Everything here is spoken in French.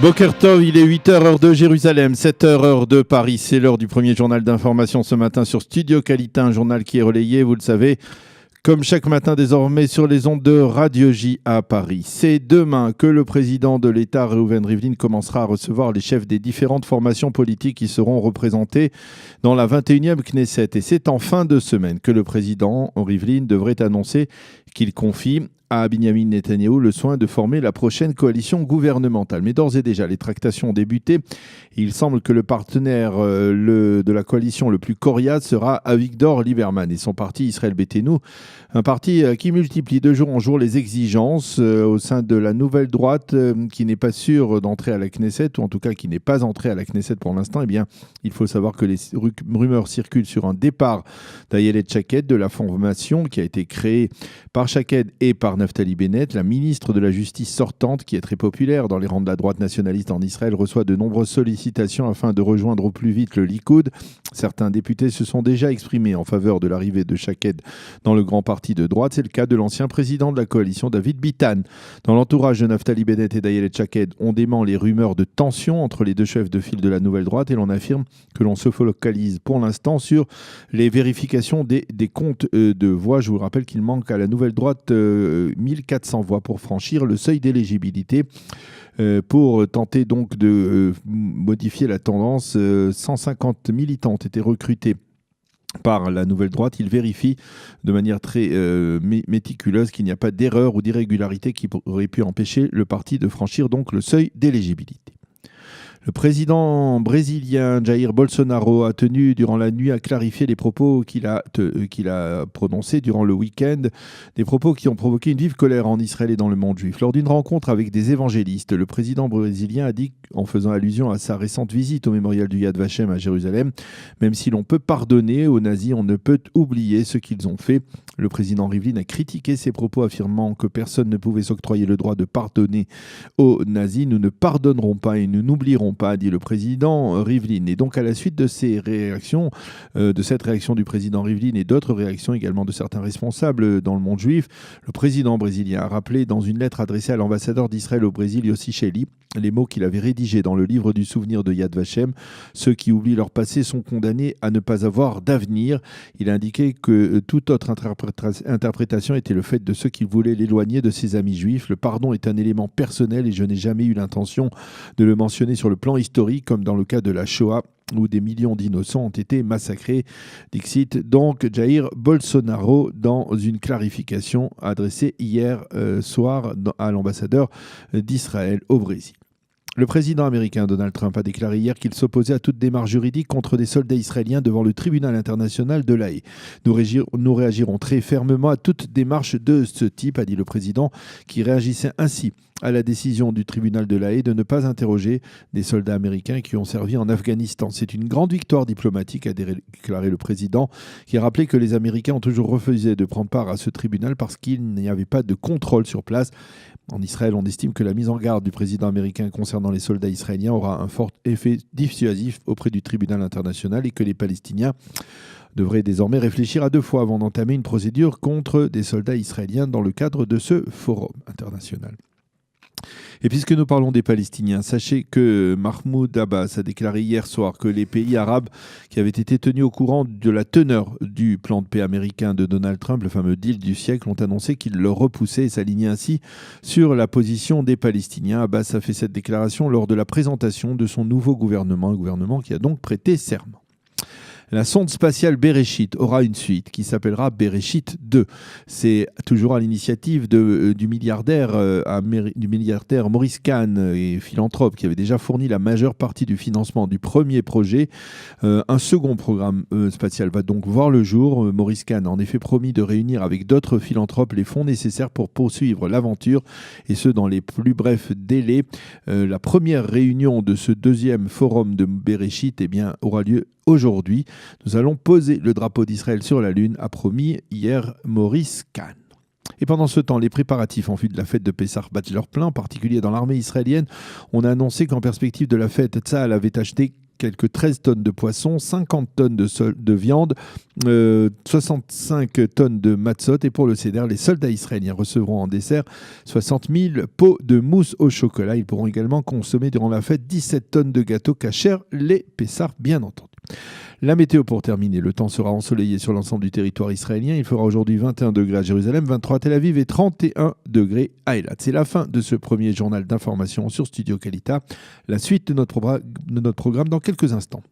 Boker Tov, il est 8h heure de Jérusalem, 7h heure de Paris. C'est l'heure du premier journal d'information ce matin sur Studio Qualité, un journal qui est relayé, vous le savez, comme chaque matin désormais sur les ondes de Radio J à Paris. C'est demain que le président de l'État, Reuven Rivlin, commencera à recevoir les chefs des différentes formations politiques qui seront représentées dans la 21e Knesset. Et c'est en fin de semaine que le président Rivlin devrait annoncer qu'il confie à Binyamin Netanyahou le soin de former la prochaine coalition gouvernementale. Mais d'ores et déjà, les tractations ont débuté. Il semble que le partenaire de la coalition le plus coriace sera Avigdor Lieberman et son parti Israël Beiteinu, un parti qui multiplie de jour en jour les exigences au sein de la nouvelle droite qui n'est pas sûre d'entrer à la Knesset, ou en tout cas qui n'est pas entrée à la Knesset pour l'instant. Eh bien, il faut savoir que les rumeurs circulent sur un départ d'Ayelet Shaked de la formation qui a été créée par Shaked et par Naftali Bennett. La ministre de la Justice sortante, qui est très populaire dans les rangs de la droite nationaliste en Israël, reçoit de nombreuses sollicitations afin de rejoindre au plus vite le Likoud. Certains députés se sont déjà exprimés en faveur de l'arrivée de Shaked dans le grand parti de droite. C'est le cas de l'ancien président de la coalition, David Bitan. Dans l'entourage de Naftali Bennett et d'Ayelet Shaked, on dément les rumeurs de tension entre les deux chefs de file de la nouvelle droite et l'on affirme que l'on se focalise pour l'instant sur les vérifications des comptes de voix. Je vous rappelle qu'il manque à la nouvelle droite 1400 voix pour franchir le seuil d'éligibilité. Pour tenter donc de modifier la tendance, 150 militants ont été recrutés par la nouvelle droite. Ils vérifient de manière très méticuleuse qu'il n'y a pas d'erreur ou d'irrégularité qui aurait pu empêcher le parti de franchir donc le seuil d'éligibilité. Le président brésilien Jair Bolsonaro a tenu durant la nuit à clarifier les propos qu'il a prononcés durant le week-end, des propos qui ont provoqué une vive colère en Israël et dans le monde juif. Lors d'une rencontre avec des évangélistes, le président brésilien a dit, en faisant allusion à sa récente visite au mémorial du Yad Vashem à Jérusalem, même si l'on peut pardonner aux nazis, on ne peut oublier ce qu'ils ont fait. Le président Rivlin a critiqué ces propos, affirmant que personne ne pouvait s'octroyer le droit de pardonner aux nazis. Nous ne pardonnerons pas et nous n'oublierons pas, a dit le président Rivlin. Et donc à la suite de ces réactions, de cette réaction du président Rivlin et d'autres réactions également de certains responsables dans le monde juif, le président brésilien a rappelé dans une lettre adressée à l'ambassadeur d'Israël au Brésil, Yossi Sheli, les mots qu'il avait rédigés dans le livre du souvenir de Yad Vashem. Ceux qui oublient leur passé sont condamnés à ne pas avoir d'avenir. Il a indiqué que toute autre interprétation était le fait de ceux qui voulaient l'éloigner de ses amis juifs. Le pardon est un élément personnel et je n'ai jamais eu l'intention de le mentionner sur le plan historique, comme dans le cas de la Shoah, où des millions d'innocents ont été massacrés. Dixit donc Jair Bolsonaro dans une clarification adressée hier soir à l'ambassadeur d'Israël au Brésil. Le président américain Donald Trump a déclaré hier qu'il s'opposait à toute démarche juridique contre des soldats israéliens devant le tribunal international de La Haye. Nous réagirons très fermement à toute démarche de ce type, a dit le président, qui réagissait ainsi à la décision du tribunal de La Haye de ne pas interroger des soldats américains qui ont servi en Afghanistan. C'est une grande victoire diplomatique, a déclaré le président, qui a rappelé que les Américains ont toujours refusé de prendre part à ce tribunal parce qu'il n'y avait pas de contrôle sur place. En Israël, on estime que la mise en garde du président américain concernant les soldats israéliens aura un fort effet dissuasif auprès du tribunal international et que les Palestiniens devraient désormais réfléchir à deux fois avant d'entamer une procédure contre des soldats israéliens dans le cadre de ce forum international. Et puisque nous parlons des Palestiniens, sachez que Mahmoud Abbas a déclaré hier soir que les pays arabes qui avaient été tenus au courant de la teneur du plan de paix américain de Donald Trump, le fameux deal du siècle, ont annoncé qu'il le repoussait et s'alignait ainsi sur la position des Palestiniens. Abbas a fait cette déclaration lors de la présentation de son nouveau gouvernement, un gouvernement qui a donc prêté serment. La sonde spatiale Bereshit aura une suite qui s'appellera Bereshit 2. C'est toujours à l'initiative du milliardaire Maurice Kahn et philanthrope qui avait déjà fourni la majeure partie du financement du premier projet. Un second programme spatial va donc voir le jour. Maurice Kahn a en effet promis de réunir avec d'autres philanthropes les fonds nécessaires pour poursuivre l'aventure et ce dans les plus brefs délais. La première réunion de ce deuxième forum de Bereshit aura lieu aujourd'hui. Nous allons poser le drapeau d'Israël sur la Lune, a promis hier Maurice Kahn. Et pendant ce temps, les préparatifs en vue de la fête de Pessah battent leur plein, en particulier dans l'armée israélienne. On a annoncé qu'en perspective de la fête, Tsahal avait acheté quelques 13 tonnes de poissons, 50 tonnes de viande, 65 tonnes de matzot. Et pour le Seder, les soldats israéliens recevront en dessert 60 000 pots de mousse au chocolat. Ils pourront également consommer durant la fête 17 tonnes de gâteaux cachers, les Pessar bien entendu. La météo pour terminer, le temps sera ensoleillé sur l'ensemble du territoire israélien. Il fera aujourd'hui 21 degrés à Jérusalem, 23 à Tel Aviv et 31 degrés à Eilat. C'est la fin de ce premier journal d'information sur Studio Kalita. La suite de notre programme dans quelques instants.